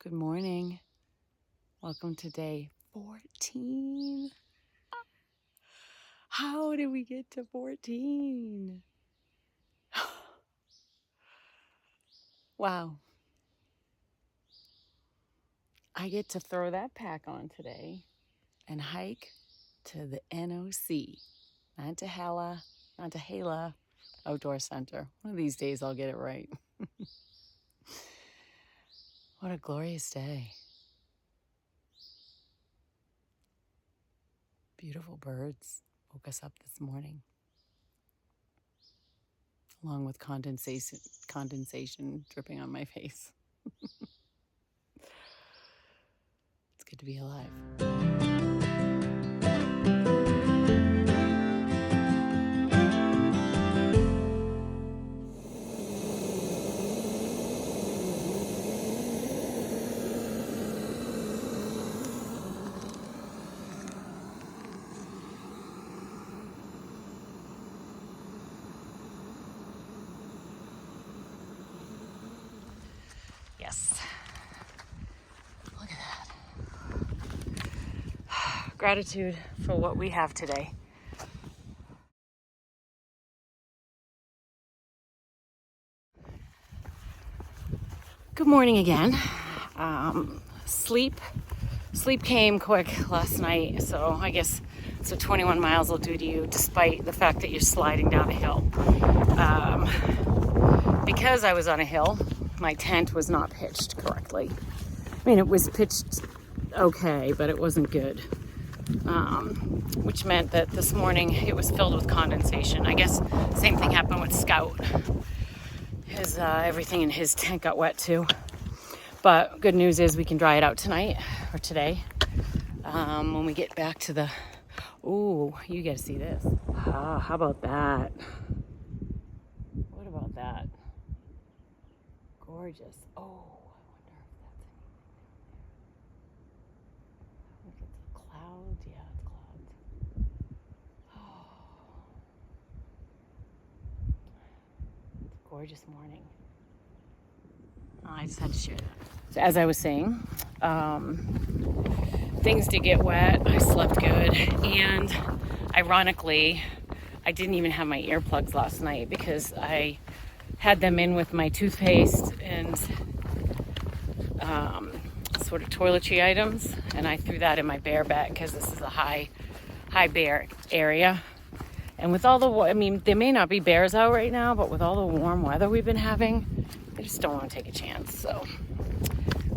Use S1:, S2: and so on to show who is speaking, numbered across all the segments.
S1: Good morning. Welcome to day 14. How did we get to 14? Wow. I get to throw that pack on today and hike to the NOC, Nantahala Outdoor Center. One of these days I'll get it right. What a glorious day. Beautiful birds woke us up this morning, along with condensation dripping on my face. It's good to be alive. Yes. Look at that. Gratitude for what we have today. Good morning again. Sleep came quick last night, so I guess 21 miles will do to you, despite the fact that you're sliding down a hill. Because I was on a hill, my tent was not pitched correctly. I mean, it was pitched okay, but it wasn't good. Which meant that this morning it was filled with condensation. I guess same thing happened with Scout. Everything in his tent got wet too. But good news is we can dry it out tonight or today. When we get back to the... Ooh, you gotta see this. How about that? What about that? Gorgeous. Oh, I wonder if that's anything down there. Look at the clouds. Yeah, it's clouds. Oh. It's a gorgeous morning. I just had to share that. So as I was saying, things did get wet. I slept good. And ironically, I didn't even have my earplugs last night because I had them in with my toothpaste and sort of toiletry items. And I threw that in my bear bag because this is a high bear area. And with all the, there may not be bears out right now, but with all the warm weather we've been having, I just don't want to take a chance. So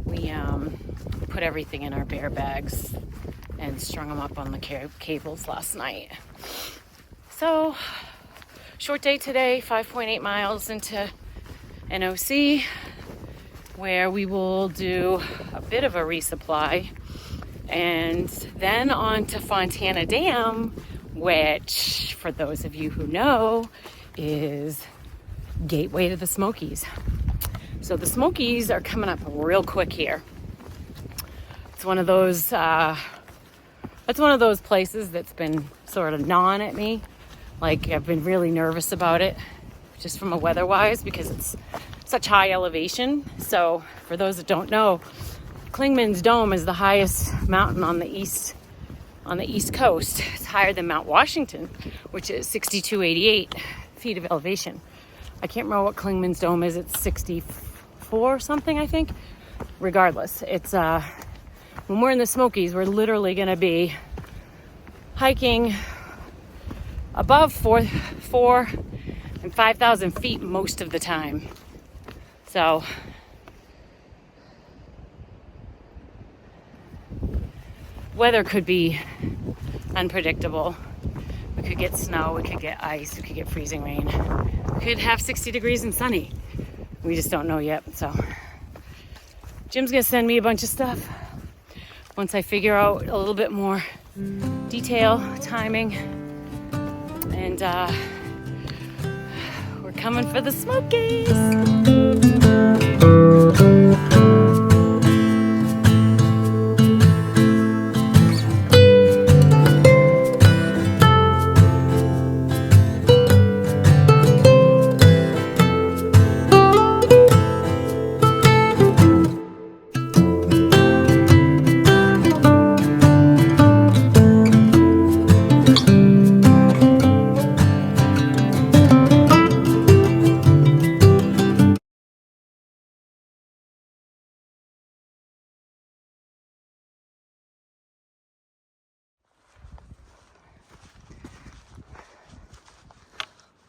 S1: we put everything in our bear bags and strung them up on the cables last night. So short day today, 5.8 miles into NOC, where we will do a bit of a resupply, and then on to Fontana Dam, which, for those of you who know, is gateway to the Smokies. So the Smokies are coming up real quick here. It's one of those places that's been sort of gnawing at me. Like, I've been really nervous about it, just from a weather-wise, because it's such high elevation. So for those that don't know, Clingman's Dome is the highest mountain on the east coast. It's higher than Mount Washington, which is 6,288 feet of elevation. I can't remember what Clingman's Dome is. It's 64 something, I think. Regardless, it's when we're in the Smokies, we're literally going to be hiking above 4 and 5,000 feet most of the time. So weather could be unpredictable. We could get snow, we could get ice, we could get freezing rain. We could have 60 degrees and sunny. We just don't know yet. So Jim's gonna send me a bunch of stuff once I figure out a little bit more detail, timing, and we're coming for the Smokies.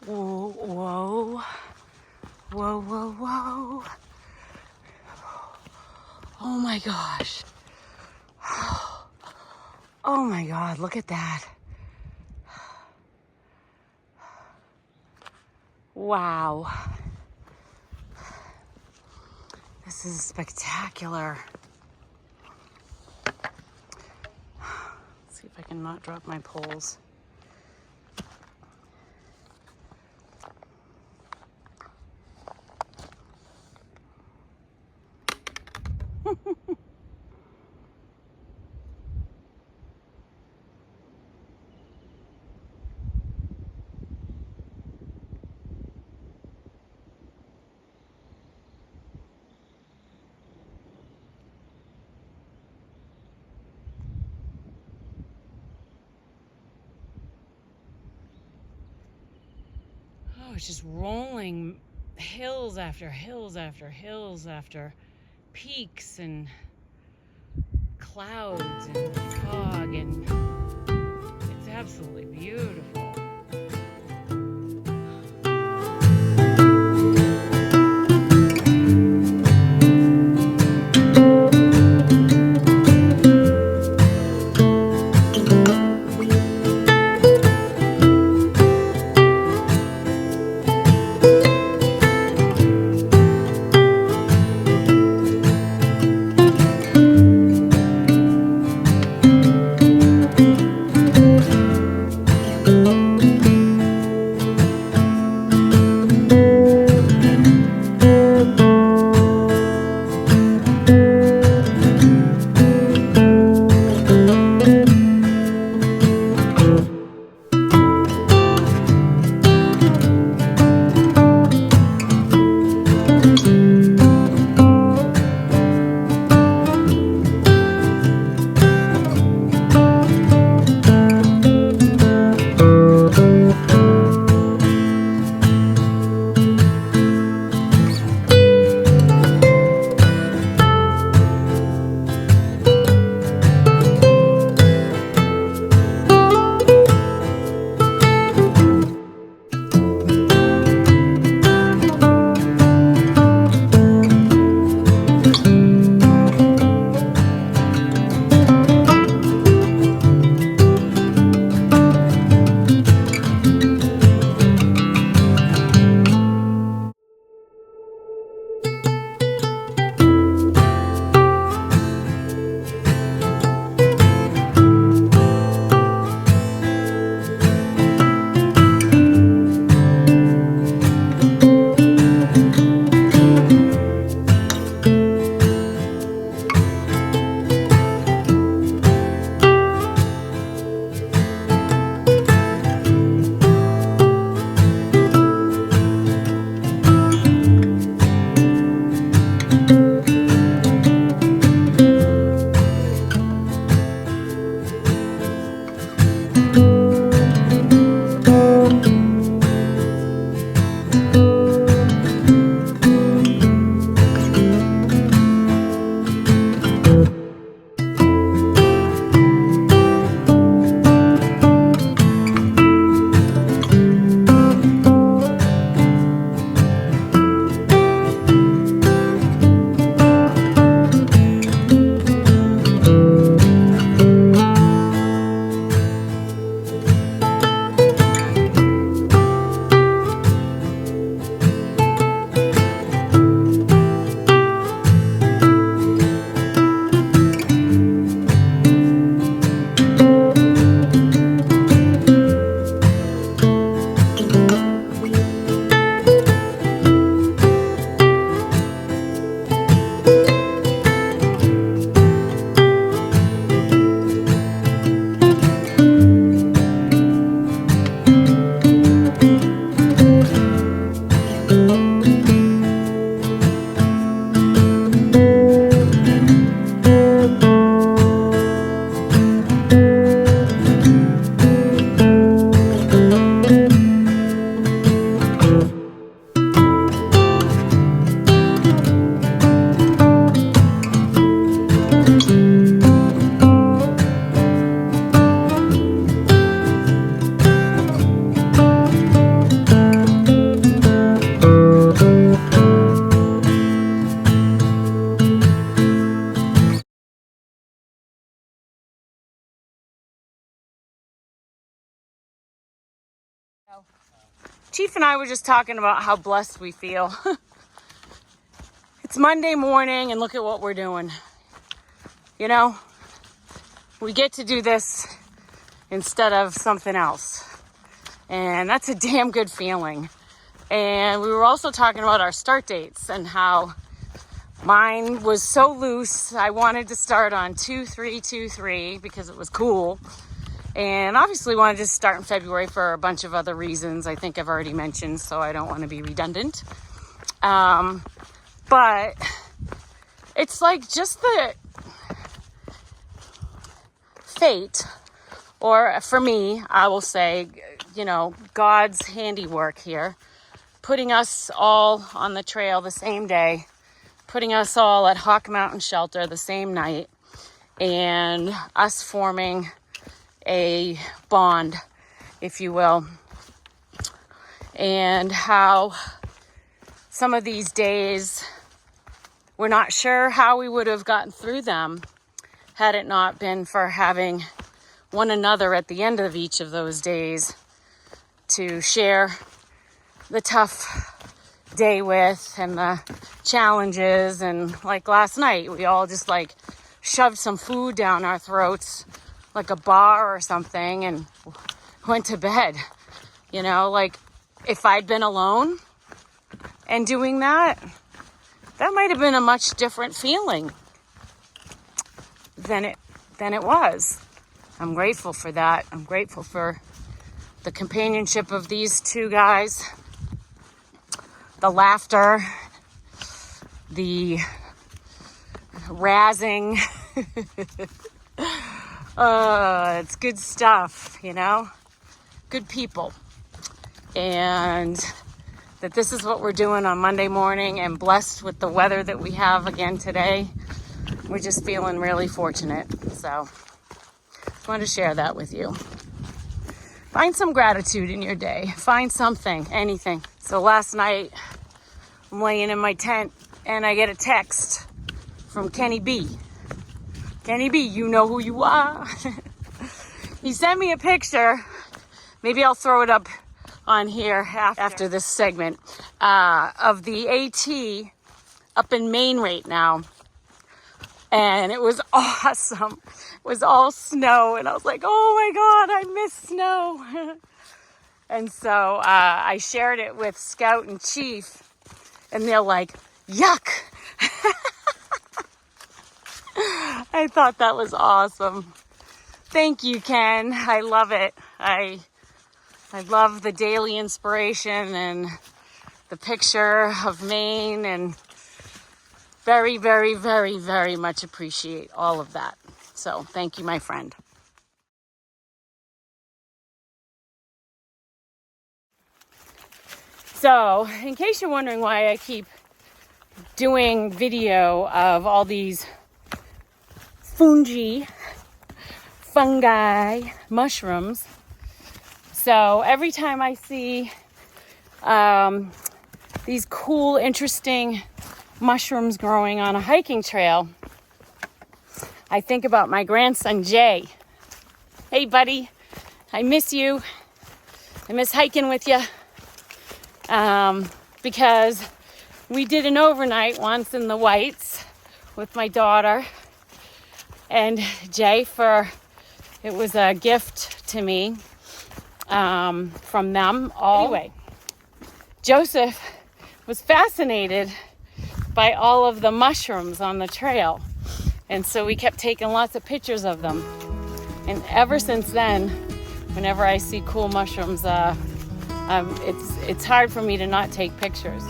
S1: Whoa, whoa, whoa, whoa, whoa. Oh my gosh. Oh my God, look at that. Wow. This is spectacular. Let's see if I can not drop my poles. Oh, it's just rolling hills after hills after hills after peaks and clouds and fog, and it's absolutely beautiful. Chief and I were just talking about how blessed we feel. It's Monday morning and look at what we're doing. You know, we get to do this instead of something else. And that's a damn good feeling. And we were also talking about our start dates and how mine was so loose. I wanted to start on 2/3/23 because it was cool. And obviously wanted to start in February for a bunch of other reasons I think I've already mentioned, so I don't want to be redundant. But it's like just the fate, or for me, I will say, you know, God's handiwork here, putting us all on the trail the same day, putting us all at Hawk Mountain Shelter the same night, and us forming a bond, if you will, and how some of these days, we're not sure how we would have gotten through them had it not been for having one another at the end of each of those days to share the tough day with and the challenges. And like last night, we all just like shoved some food down our throats like a bar or something and went to bed. You know, like if I'd been alone and doing that, that might have been a much different feeling than it was. I'm grateful for that. I'm grateful for the companionship of these two guys, the laughter, the razzing. It's good stuff, you know, good people. And that this is what we're doing on Monday morning, and blessed with the weather that we have again today. We're just feeling really fortunate. So just wanted to share that with you. Find some gratitude in your day. Find something, anything. So last night, I'm laying in my tent and I get a text from Kenny B. Kenny B, you know who you are. He sent me a picture. Maybe I'll throw it up on here after this segment, of the AT up in Maine right now. And it was awesome. It was all snow. And I was like, oh my God, I miss snow. And so I shared it with Scout and Chief. And they're like, yuck. I thought that was awesome. Thank you, Ken. I love it. I love the daily inspiration and the picture of Maine, and very, very, very, very much appreciate all of that. So thank you, my friend. So in case you're wondering why I keep doing video of all these fungi, mushrooms. So every time I see these cool, interesting mushrooms growing on a hiking trail, I think about my grandson, Jay. Hey, buddy, I miss you. I miss hiking with you. Because we did an overnight once in the Whites with my daughter and Jay it was a gift to me from them all. Anyway, Joseph was fascinated by all of the mushrooms on the trail. And so we kept taking lots of pictures of them. And ever since then, whenever I see cool mushrooms, it's hard for me to not take pictures.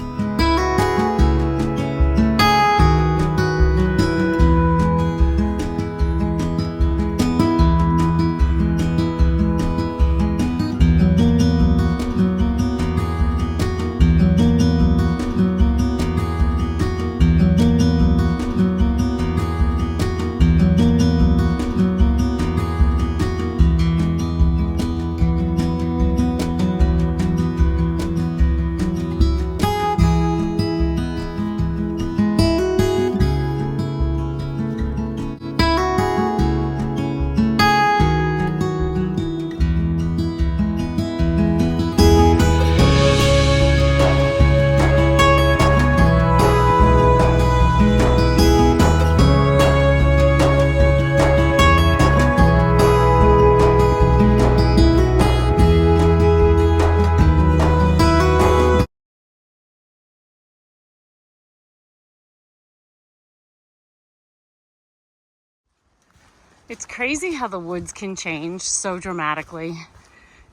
S1: It's crazy how the woods can change so dramatically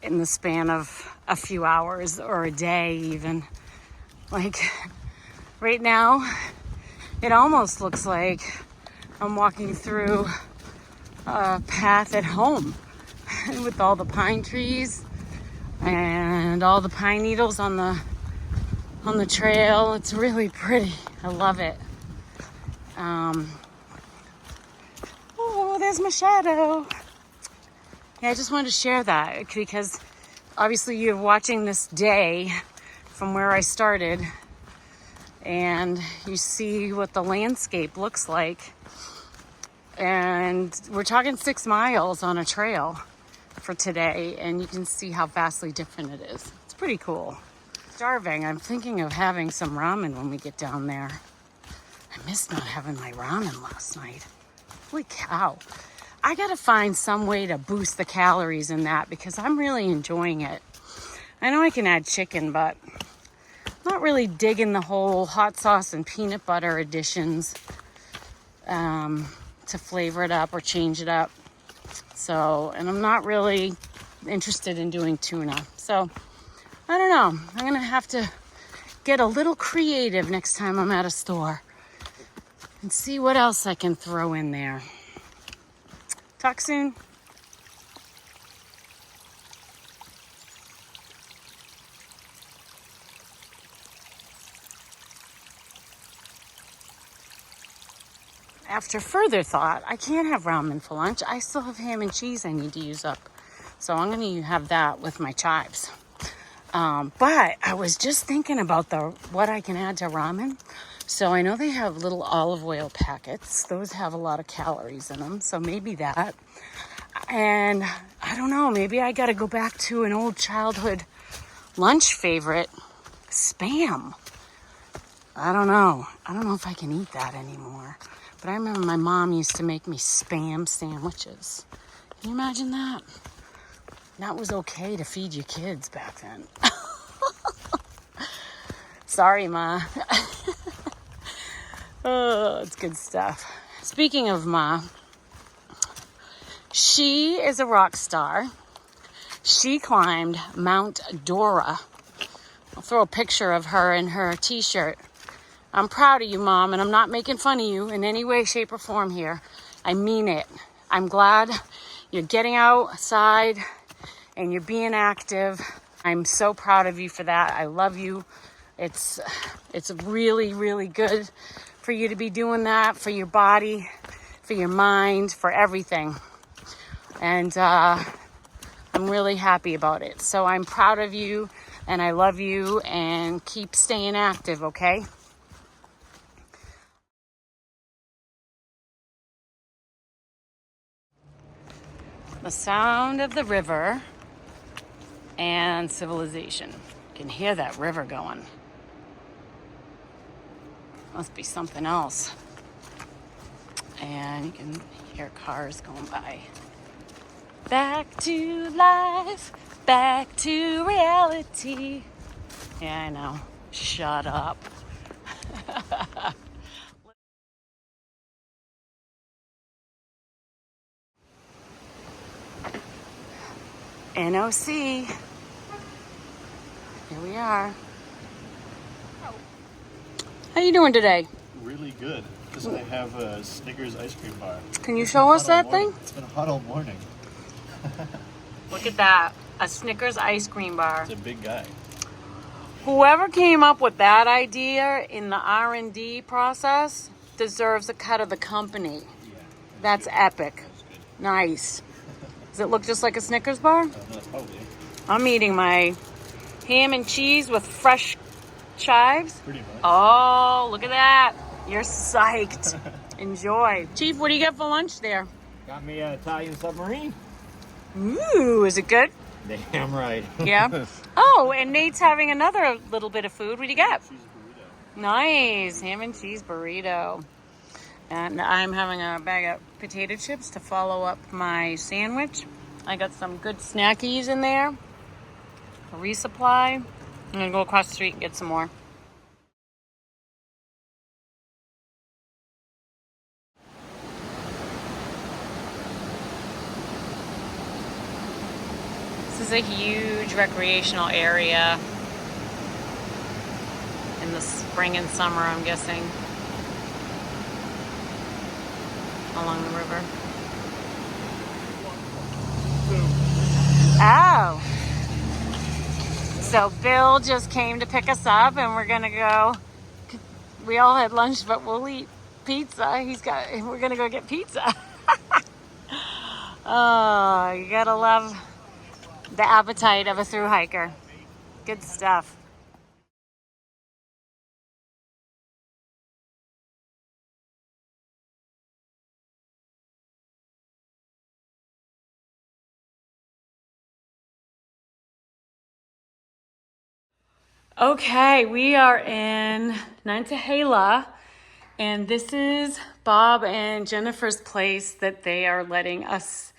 S1: in the span of a few hours or a day even. Like right now, it almost looks like I'm walking through a path at home with all the pine trees and all the pine needles on the trail. It's really pretty. I love it. Oh, there's my shadow. Yeah, I just wanted to share that because obviously you're watching this day from where I started and you see what the landscape looks like. And we're talking 6 miles on a trail for today, and you can see how vastly different it is. It's pretty cool. Starving. I'm thinking of having some ramen when we get down there. I missed not having my ramen last night. Holy cow. I gotta find some way to boost the calories in that because I'm really enjoying it. I know I can add chicken, but I'm not really digging the whole hot sauce and peanut butter additions to flavor it up or change it up. So, and I'm not really interested in doing tuna. So, I don't know. I'm gonna have to get a little creative next time I'm at a store and see what else I can throw in there. Talk soon. After further thought, I can't have ramen for lunch. I still have ham and cheese I need to use up. So I'm going to have that with my chives. But I was just thinking about what I can add to ramen. So I know they have little olive oil packets. Those have a lot of calories in them. So maybe that. And I don't know, maybe I got to go back to an old childhood lunch favorite, Spam. I don't know. I don't know if I can eat that anymore. But I remember my mom used to make me Spam sandwiches. Can you imagine that? That was okay to feed your kids back then. Sorry, Ma. Oh, it's good stuff. Speaking of Ma, she is a rock star. She climbed Mount Dora. I'll throw a picture of her in her t-shirt. I'm proud of you, Mom, and I'm not making fun of you in any way, shape, or form here. I mean it. I'm glad you're getting outside and you're being active. I'm so proud of you for that. I love you. It's really, really good for you to be doing that, for your body, for your mind, for everything. And I'm really happy about it. So I'm proud of you, and I love you, and keep staying active, okay? The sound of the river and civilization. You can hear that river going. Must be something else. And you can hear cars going by. Back to life, back to reality. Yeah, I know. Shut up. NOC. Here we are. How you doing today?
S2: Really good, because I have a Snickers ice cream bar.
S1: Can you show us that thing?
S2: It's been hot all morning.
S1: Look at that. A Snickers ice cream bar.
S2: It's a big guy.
S1: Whoever came up with that idea in the R&D process deserves a cut of the company.
S2: Yeah,
S1: That's epic.
S2: That's good.
S1: Nice. Does it look just like a Snickers bar?
S2: Probably.
S1: I'm eating my ham and cheese with fresh chives.
S2: Pretty much.
S1: Oh, look at that. You're psyched. Enjoy. Chief, what do you get for lunch there?
S3: Got me an Italian submarine.
S1: Ooh, is it good?
S3: Damn right.
S1: Yeah. Oh, and Nate's having another little bit of food. What do you got?
S2: Cheese burrito.
S1: Nice. Ham and cheese burrito. And I'm having a bag of potato chips to follow up my sandwich. I got some good snackies in there. A resupply. I'm going to go across the street and get some more. is a huge recreational area in the spring and summer, I'm guessing, along the river. Oh. So Bill just came to pick us up and we're gonna go. We all had lunch, but we'll eat pizza. We're gonna go get pizza. Oh, you gotta love the appetite of a thru hiker. Good stuff. Okay, we are in Nantahala, and this is Bob and Jennifer's place that they are letting us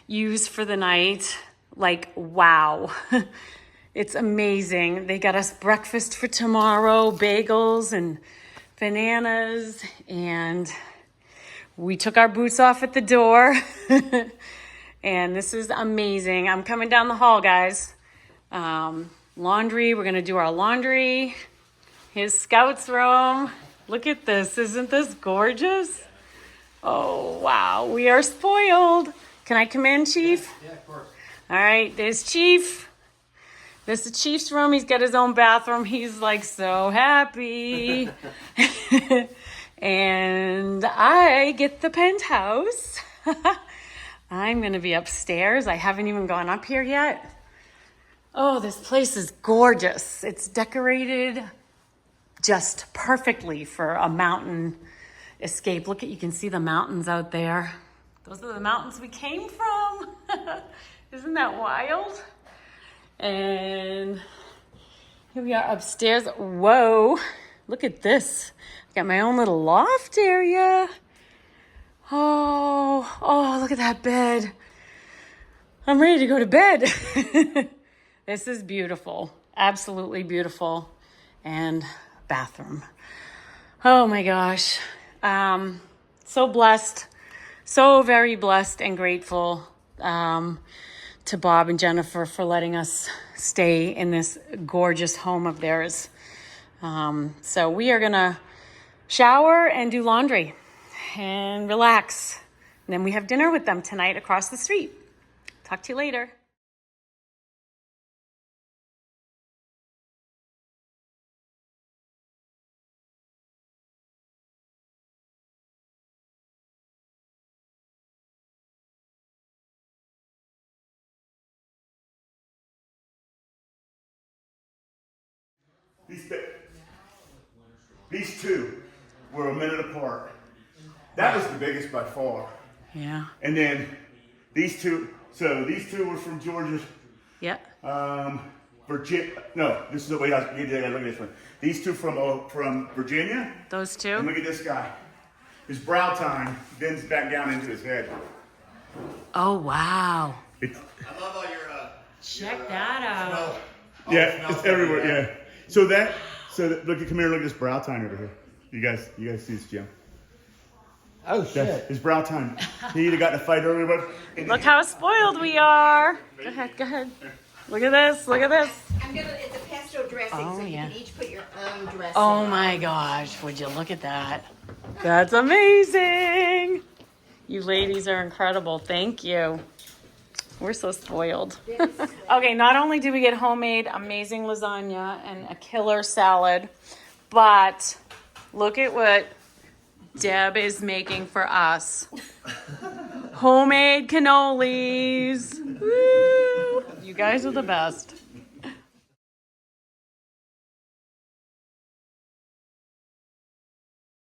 S1: use for the night. Like, wow. It's amazing. They got us breakfast for tomorrow, bagels and bananas, and we took our boots off at the door. And this is amazing. I'm coming down the hall, guys. Laundry, we're gonna do our laundry. His scouts room. Look at this, isn't this gorgeous? Oh, wow, we are spoiled. Can I come in, Chief?
S3: Yeah, of course.
S1: All right, there's Chief. This is Chief's room. He's got his own bathroom. He's like so happy. And I get the penthouse. I'm gonna be upstairs. I haven't even gone up here yet. Oh, this place is gorgeous. It's decorated just perfectly for a mountain escape. Look at, you can see the mountains out there. Those are the mountains we came from. Isn't that wild? And here we are upstairs. Whoa, look at this. Got my own little loft area. Oh, look at that bed. I'm ready to go to bed. This is beautiful, absolutely beautiful. And bathroom. Oh my gosh. So blessed, so very blessed and grateful to Bob and Jennifer for letting us stay in this gorgeous home of theirs. So we are gonna shower and do laundry and relax. And then we have dinner with them tonight across the street. Talk to you later.
S4: These two were a minute apart. That was the biggest by far.
S1: Yeah.
S4: And then these two, so these two were from Georgia.
S1: Yeah.
S4: Virginia. No, this is the way I look at this one. These two from Virginia.
S1: Those two?
S4: And look at this guy. His brow tine bends back down into his head.
S1: Oh, wow.
S4: I
S3: love all your
S1: Check that out.
S4: Yeah, it's everywhere. Yeah. So look, come here. Look at this brow tine over here. You guys see this, Jim?
S3: Oh shit!
S4: That's his brow tine. He either got in a fight earlier, but
S1: Look how spoiled we are. Go ahead. Look at this.
S5: It's a pesto dressing,
S1: Oh,
S5: so you
S1: yeah.
S5: can each put your own dressing.
S1: Oh my gosh, would you look at that? That's amazing. You ladies are incredible. Thank you. We're so spoiled. Okay, not only do we get homemade amazing lasagna and a killer salad, but look at what Deb is making for us. Homemade cannolis. Woo! You guys are the best.